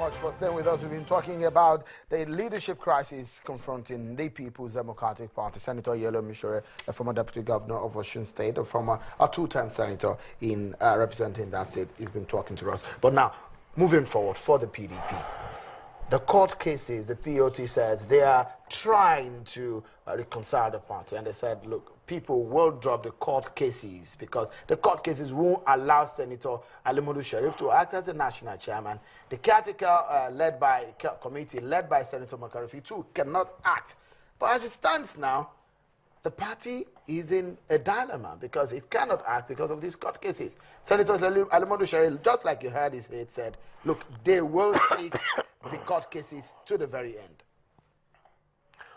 much for staying with us. We've been talking about the leadership crisis confronting the People's Democratic Party. Senator Yellow Mishure, a former deputy governor of Osun State, a two-term senator in representing that state, he's been talking to us. But now, moving forward for the PDP. The court cases, the POT says they are trying to reconcile the party. And they said, look, people will drop the court cases because the court cases won't allow Senator Alimodu Sheriff to act as the national chairman. The caretaker committee led by Senator Makarfi too cannot act. But as it stands now, the party is in a dilemma because it cannot act because of these court cases. Senator Alimodu Sheriff, just like you heard his head said, look, they will take the court cases to the very end.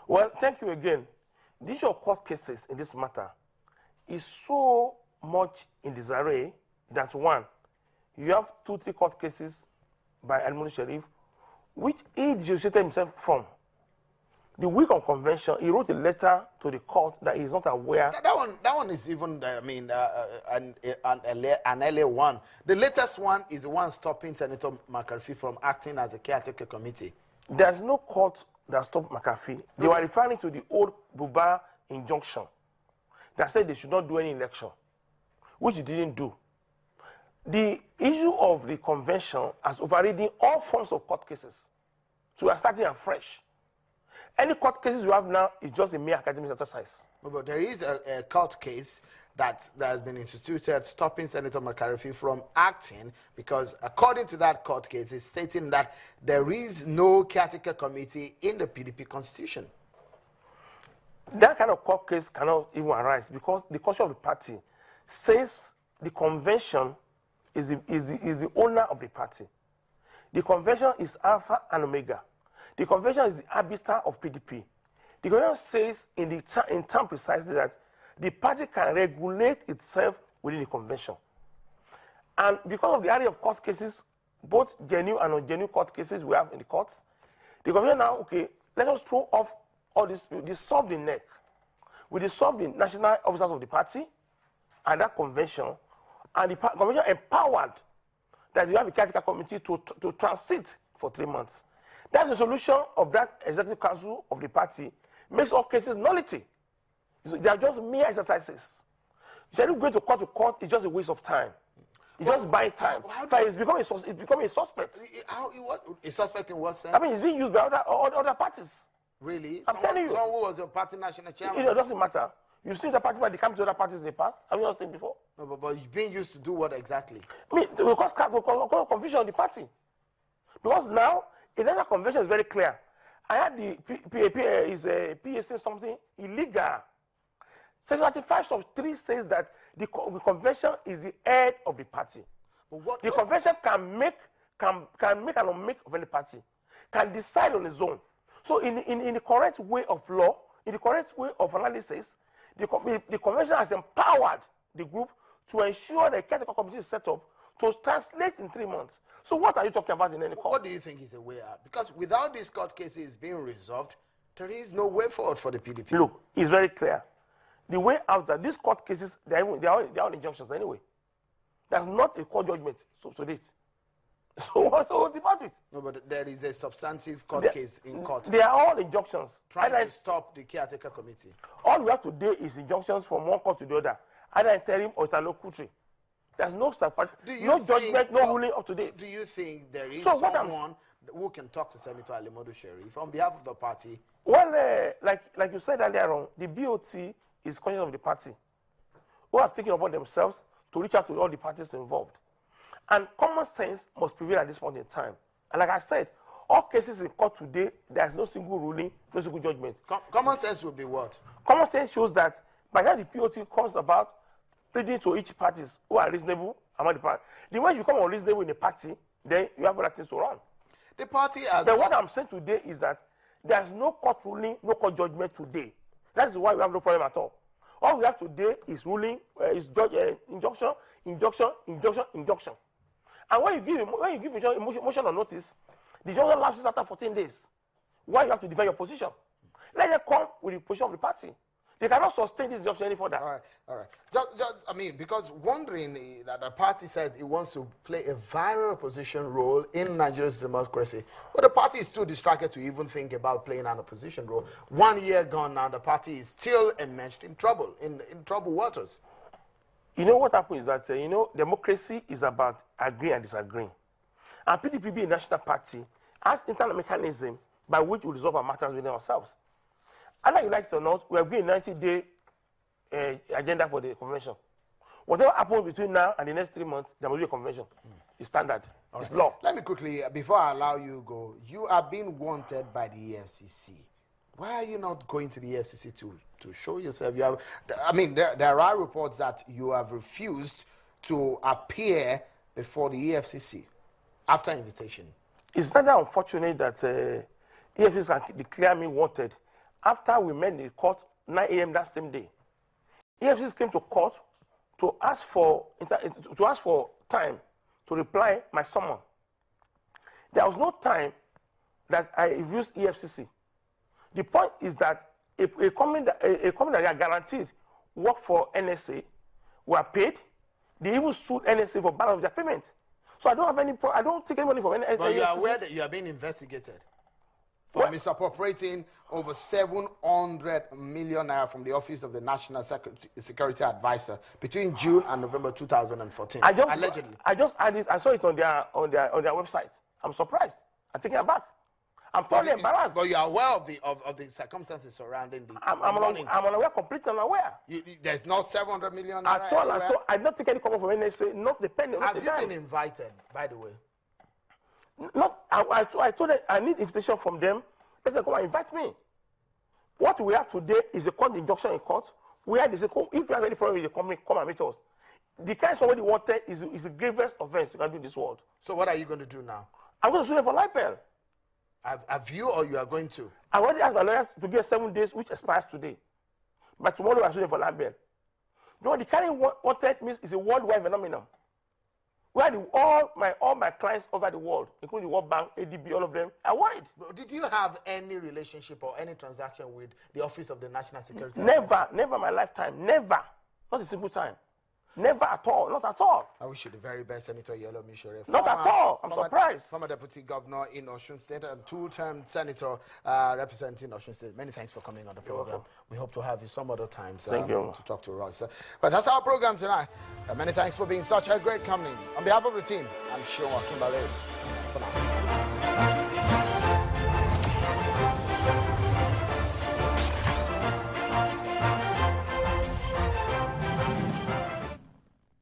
Well, thank you again. The issue of court cases in this matter is so much in disarray that one, you have 2-3 court cases by Alimodu Sheriff, which he dissociated himself from. The week of convention, he wrote a letter to the court that he is not aware. That one is even, an earlier one. The latest one is the one stopping Senator McCarthy from acting as a caretaker committee. There's no court that stopped McCarthy. They were referring to the old Buba injunction that said they should not do any election, which he didn't do. The issue of the convention has overridden all forms of court cases. So we are starting afresh. Any court cases we have now is just a mere academic exercise. But there is a court case that has been instituted stopping Senator McCarthy from acting because according to that court case, it's stating that there is no caretaker committee in the PDP constitution. That kind of court case cannot even arise because the culture of the party says the convention is the owner of the party. The convention is Alpha and Omega. The convention is the arbiter of PDP. The convention says in term precisely that the party can regulate itself within the convention. And because of the area of court cases, both genuine and non-genuine court cases we have in the courts, the convention now, okay, let us throw off all this, dissolve the neck. We dissolve the national officers of the party and that convention, and the convention empowered that you have a caretaker committee to transit for 3 months. That's the solution of that executive council of the party, makes all cases nullity. They are just mere exercises. Instead of going to court is just a waste of time. You just buy time. It's becoming a suspect. A suspect in what sense? I mean, it's being used by other parties. Really? I'm telling you. Someone who was a party national chairman? It doesn't matter. You see the party when they come to other parties in the past? Have you not seen before? No, but you're being used to do what exactly? I mean, because confusion of the party. Because now, the national convention is very clear. I had the PA say something illegal. Section 35(3) says that the convention is the head of the party. But the convention can make and unmake of any party, can decide on its own. So in the correct way of law, in the correct way of analysis, the convention has empowered the group to ensure the caretaker committee is set up to translate in 3 months. So what are you talking about in any court? What do you think is the way out? Because without these court cases being resolved, there is no way forward for the PDP. Look, it's very clear. The way out that these court cases, they are injunctions anyway. There's not a court judgment to date. So what's the party? No, but there is a substantive court case in court. They are all injunctions. Trying to stop the caretaker committee. All we have today is injunctions from one court to the other, either interim or interlocutory. There's no judgment, no ruling up to date. Do you think there is someone who can talk to Senator Alimodu Sheriff on behalf of the party? Well, like you said earlier on, the BOT is conscious of the party, who have taken upon themselves to reach out to all the parties involved. And common sense must prevail at this point in time. And like I said, all cases in court today, there's no single ruling, no single judgment. Common sense will be what? Common sense shows that by the time the POT comes about, pleading to each parties who are reasonable among the party. The way you become unreasonable in a party, then you have other things to run. The party has... But what I'm saying today is that there's no court ruling, no court judgment today. That's why we have no problem at all. All we have today is ruling, injunction. And when you give a motion on notice, the injunction lapses after 14 days. Why you have to defend your position? Let them come with the position of the party. They cannot sustain this injunction any further. All right. I mean, because wondering that the party says it wants to play a viral opposition role in Nigeria's democracy, but the party is too distracted to even think about playing an opposition role. 1 year gone now, the party is still enmeshed in trouble, in troubled waters. You know what happens is that, democracy is about agreeing and disagreeing. And PDP, being a national party, has internal mechanism by which we resolve our matters within ourselves. And like you like it or not, we have been a 90-day agenda for the convention. Whatever happens between now and the next 3 months, there must be a convention. It's standard. It's law. Let me quickly, before I allow you go, you are being wanted by the EFCC. Why are you not going to the EFCC to show yourself? You have, I mean, there are reports that you have refused to appear before the EFCC after invitation. It's rather unfortunate that EFCC can declare me wanted after we met in the court 9 a.m. that same day. EFCC came to court to ask for time to reply my summon. There was no time that I refused EFCC. The point is that a company that are guaranteed work for NSA were paid. They even sued NSA for balance of their payment. So I don't have any. I don't take any money from NSA. But you are aware that you are being investigated for misappropriating over 700 million naira from the Office of the National Security Advisor between June and November 2014. Allegedly. I just had this. I saw it on their website. I'm surprised. I'm taken aback. I'm totally embarrassed. But you are aware of the circumstances surrounding the. I'm unaware, completely unaware. There's not 700 million naira. At all. I did not take any cover from NSA. Not the penny. Have you been invited, by the way? I told them I need invitation from them. Let them come and invite me. What we have today is a court injunction in court where they say, if you have any problem with the company, come and meet us. The kind somebody wanted is a grievous offense you can do in this world. So what are you going to do now? I'm going to sue them for libel. Have you or you are going to? I already asked my lawyers to give 7 days, which expires today. But tomorrow I sue them for libel. You know, the kind of wanted means is a worldwide phenomenon. Where all my clients over the world, including the World Bank, ADB, all of them, are worried. Did you have any relationship or any transaction with the Office of the National Security? Never in my lifetime. Never. Not a single time. Never at all. Not at all. I wish you the very best, Senator Yellow Mishure. Not at all. I'm surprised. Former Deputy Governor in Osun State and two-term Senator representing Osun State. Many thanks for coming on the program. We hope to have you some other times to talk to us. But that's our program tonight. Many thanks for being such a great company. On behalf of the team, I'm Sean Kimberley. For now.